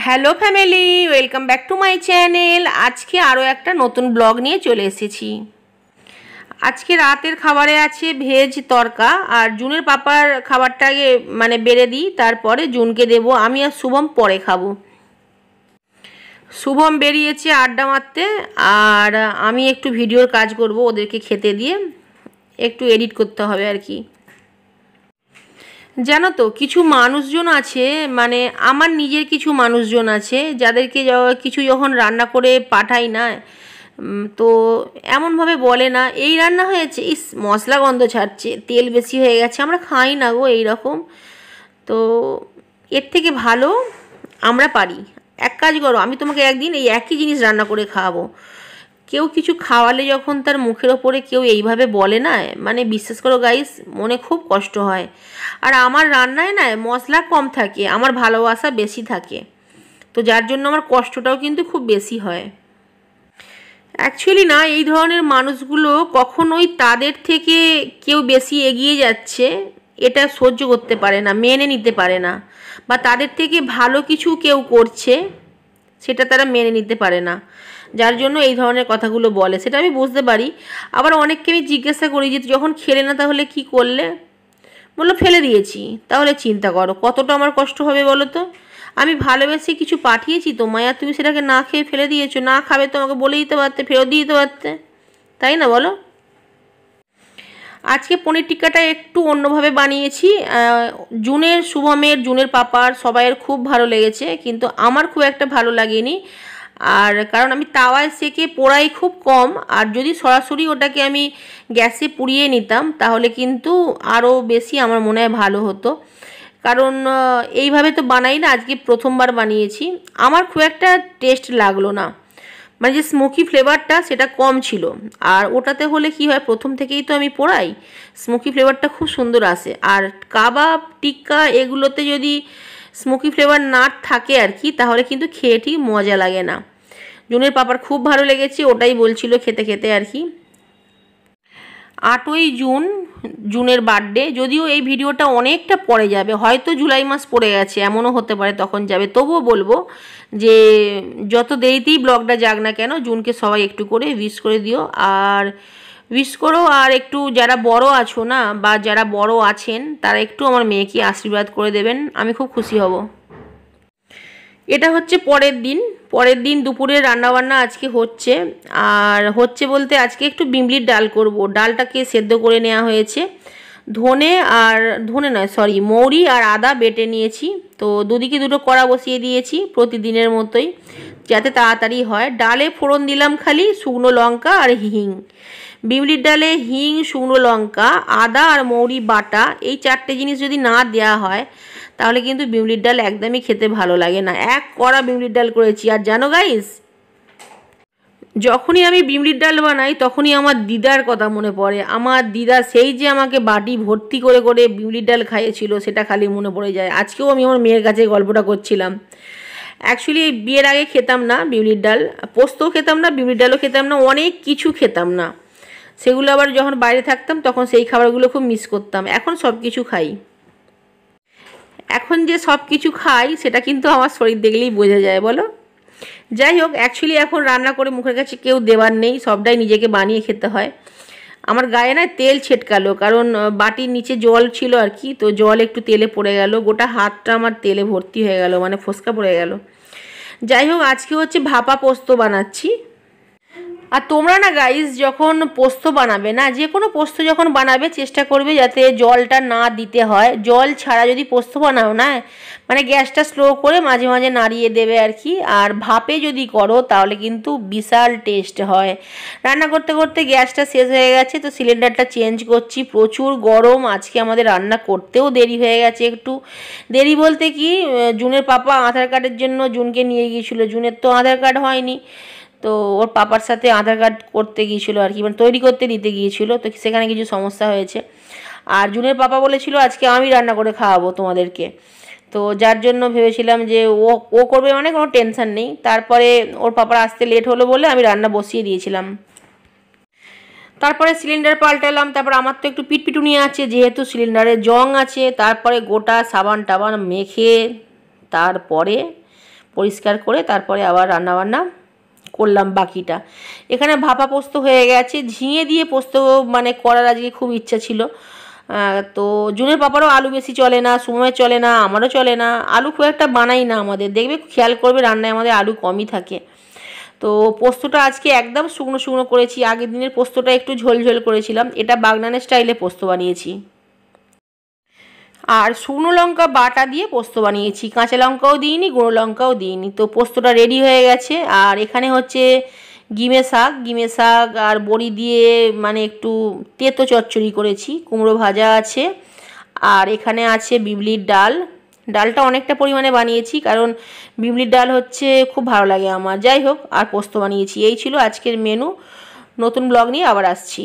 Hello family, welcome back to my channel. আজকে আরও একটা নতুন ব্লগ নিয়ে চলে এসেছি। আজকে রাতের খাবারে আছে ভেজ তরকা, আর জুনের পাপার খাবারটাকে বেড়ে দিই, তারপরে জুনকে দেব। আমি আর শুভম পরে খাবো। শুভম বেরিয়েছে আড্ডা মারতে, আর আমি একটু ভিডিওর কাজ করব, ওদেরকে খেতে দিয়ে একটু এডিট করতে হবে আর কি। জানো তো, কিছু মানুষজন আছে, আমার নিজের কিছু মানুষজন আছে যাদেরকে কিছু যখন রান্না করে পাঠাই না, তো এমনভাবে বলে না এই রান্না হয়েছে, ইস মশলা গন্ধ ছাড়ছে, তেল বেশি হয়ে গেছে, আমরা খাই না গো এই রকম। তো এর থেকে ভালো আমরা পারি, এক কাজ করো, আমি তোমাকে একদিন এই একই জিনিস রান্না করে খাওয়াবো। কেউ কিছু খাওয়ালে যখন তার মুখের ওপরে কেউ এইভাবে বলে না, বিশ্বাস করো গাইস, মনে খুব কষ্ট হয়। আর আমার রান্নায় না মশলা কম থাকে, আমার ভালোবাসা বেশি থাকে, তো যার জন্য আমার কষ্টটাও কিন্তু খুব বেশি হয়। অ্যাকচুয়ালি না, এই ধরনের মানুষগুলো কখনোই তাদের থেকে কেউ বেশি এগিয়ে যাচ্ছে এটা সহ্য করতে পারে না, মেনে নিতে পারে না, বা তাদের থেকে ভালো কিছু কেউ করছে সেটা তারা মেনে নিতে পারে না, যার জন্য এই ধরনের কথাগুলো বলে। সেটা আমি বুঝতে পারি। আবার অনেককে আমি জিজ্ঞাসা করি যে যখন খেলে না তাহলে কি করলে, বললো ফেলে দিয়েছি। তাহলে চিন্তা করো কতটা আমার কষ্ট হবে বলো তো। আমি ভালোবেসে কিছু পাঠিয়েছি তোমায়, আর তুমি সেটাকে না খেয়ে ফেলে দিয়েছো। না খাবে তো আমাকে বলে দিতে পারতে, ফেরত দিয়ে দিতে পারতে, তাই না বলো। আজকে পনির টিক্কাটা একটু অন্যভাবে বানিয়েছি। জুনের, শুভমের, জুনের পাপার সবাইয়ের খুব ভালো লেগেছে, কিন্তু আমার খুব একটা ভালো লাগেনি। আর কারণ আমি তাওয়ায় সেকে পোড়াই খুব কম, আর যদি সরাসরি ওটাকে আমি গ্যাসে পুড়িয়ে নিতাম তাহলে কিন্তু আরও বেশি আমার মনে হয় ভালো হতো। কারণ এইভাবে তো বানাই না, আজকে প্রথমবার বানিয়েছি, আমার খুব একটা টেস্ট লাগলো না, যে স্মোকি ফ্লেভারটা সেটা কম ছিল। আর ওটাতে হলে কি হয়, প্রথম থেকেই তো আমি পোড়াই, স্মোকি ফ্লেভারটা খুব সুন্দর আসে। আর কাবাব, টিক্কা এগুলোতে যদি স্মোকি ফ্লেভার না থাকে আর কি, তাহলে কিন্তু খেয়ে ঠিক মজা লাগে না। জুনের পাপার খুব ভালো লেগেছে, ওটাই বলছিল খেতে খেতে আর কি। 8ই জুন জুনের বার্থডে, যদিও এই ভিডিওটা অনেকটা পরে যাবে, হয়তো জুলাই মাস পড়ে গেছে, এমনও হতে পারে তখন যাবে, তবুও বলবো যে যত দেরিতেই ব্লগটা যাক না কেন, জুনকে সবাই একটু করে উইশ করে দিও, আর উইশ করো। আর একটু যারা বড় আছো না, বা যারা বড় আছেন, তারা একটু আমার মেয়েকে আশীর্বাদ করে দেবেন, আমি খুব খুশি হব। এটা হচ্ছে পরের দিন দুপুরের রান্নাবান্না আজকে হচ্ছে। আর হচ্ছে বলতে আজকে একটু বিমলির ডাল করব। ডালটাকে সেদ্ধ করে নেওয়া হয়েছে, মৌরি আর আদা বেটে নিয়েছি। তো দুদিকে দুটো কড়া বসিয়ে দিয়েছি প্রতিদিনের মতোই, যাতে তাড়াতাড়ি হয়। ডালে ফোড়ন দিলাম খালি শুকনো লঙ্কা আর হিং। বিমলির ডালে হিং, শুকনো লঙ্কা, আদা আর মৌরি বাটা, এই 4টে জিনিস যদি না দেওয়া হয় তাহলে কিন্তু বিমলির ডাল একদমই খেতে ভালো লাগে না। এক কড়া বিমলির ডাল করেছি। আর জানো গাইস, যখনই আমি বিমলির ডাল বানাই তখনই আমার দিদার কথা মনে পড়ে। আমার দিদা সেই যে আমাকে বাটি ভর্তি করে করে বিমলির ডাল খাইয়েছিল, সেটা খালি মনে পড়ে যায়। আজকেও আমি আমার মেয়ের কাছে গল্পটা করছিলাম। অ্যাকচুয়ালি বিয়ের আগে খেতাম না বিমলির ডাল, পোস্তও খেতাম না, বিমলির ডালও খেতাম না, অনেক কিছু খেতাম না। সেগুলো আবার যখন বাইরে থাকতাম তখন সেই খাবারগুলো খুব মিস করতাম। এখন সব কিছু খাই। এখন যে সব কিছু খাই সেটা কিন্তু আমার শরীর দেখলেই বোঝা যায় বলো। যাই হোক, অ্যাকচুয়ালি এখন রান্না করে মুখের কাছে কেউ দেওয়ার নেই, সবটাই নিজেকে বানিয়ে খেতে হয়। আমার গায়ে না তেল ছেটকালো, কারণ বাটির নিচে জল ছিল আর কি, তো জল একটু তেলে পড়ে গেল, গোটা হাতটা আমার তেলে ভর্তি হয়ে গেল, ফোসকা পড়ে গেল। যাই হোক, আজকে হচ্ছে ভাপা পোস্ত বানাচ্ছি। আর তোমরা না গাইস, যখন পোস্ত বানাবে না, যে কোনো পোস্ত যখন বানাবে, চেষ্টা করবে যাতে জলটা না দিতে হয়। জল ছাড়া যদি পোস্ত বানাও না, গ্যাসটা স্লো করে মাঝে মাঝে নাড়িয়ে দেবে আর কি। আর ভাপে যদি করো তাহলে কিন্তু বিশাল টেস্ট হয়। রান্না করতে করতে গ্যাসটা শেষ হয়ে গেছে, তো সিলিন্ডারটা চেঞ্জ করছি। প্রচুর গরম, আজকে আমাদের রান্না করতেও দেরি হয়ে গেছে। একটু দেরি বলতে কি, জুনের পাপা আধার কার্ডের জন্য জুনকে নিয়ে গিয়েছিলো, জুনের তো আধার কার্ড হয়নি, তো ওর পাপার সাথে আধার কার্ড করতে গিয়েছিলো আর কি, তৈরি করতে দিতে গিয়েছিলো, তো সেখানে কিছু সমস্যা হয়েছে। আর জুনের পাপা বলেছিল আজকে আমি রান্না করে খাওয়াবো তোমাদেরকে, তো যার জন্য ভেবেছিলাম যে ও করবে, কোনো টেনশন নেই। তারপরে ওর পাপার আসতে লেট হলো বলে আমি রান্না বসিয়ে দিয়েছিলাম। তারপরে সিলিন্ডার পাল্টালাম। তারপর আমার তো একটু পিটপিটুনি আছে, যেহেতু সিলিন্ডারে জং আছে। তারপরে গোটা সাবান টাবান মেখে তারপরে পরিষ্কার করে তারপরে আবার রান্নাবান্না করলাম বাকিটা। এখানে ভাপা পোস্ত হয়ে গেছে, ঝিঙে দিয়ে পোস্ত মানে করার আজকে খুব ইচ্ছা ছিল। তো জুনের পাপারও আলু বেশি চলে না, সময় চলে না, আমারও চলে না, আলু খুব একটা বানাই না আমাদের, দেখবে খেয়াল করবে রান্নায় আমাদের আলু কমই থাকে। তো পোস্তটা আজকে একদম শুকনো শুকনো করেছি, আগের দিনের পোস্তটা একটু ঝোলঝোল করেছিলাম, এটা বাগনানের স্টাইলে পোস্ত বানিয়েছি। আর শুকনো লঙ্কা বাটা দিয়ে পোস্ত বানিয়েছি, কাঁচা লঙ্কাও দিইনি, গুঁড়ো লঙ্কাও দিইনি। তো পোস্তটা রেডি হয়ে গেছে। আর এখানে হচ্ছে গিমে শাক আর বড়ি দিয়ে মানে একটু তেতো চচ্চড়ি করেছি, কুমড়ো ভাজা আছে, আর এখানে আছে বিউলির ডাল। ডালটা অনেকটা পরিমাণে বানিয়েছি কারণ বিউলির ডাল হচ্ছে খুব ভালো লাগে আমার। যাই হোক, আর পোস্ত বানিয়েছি। এই ছিল আজকের মেনু। নতুন ব্লগ নিয়ে আবার আসছি।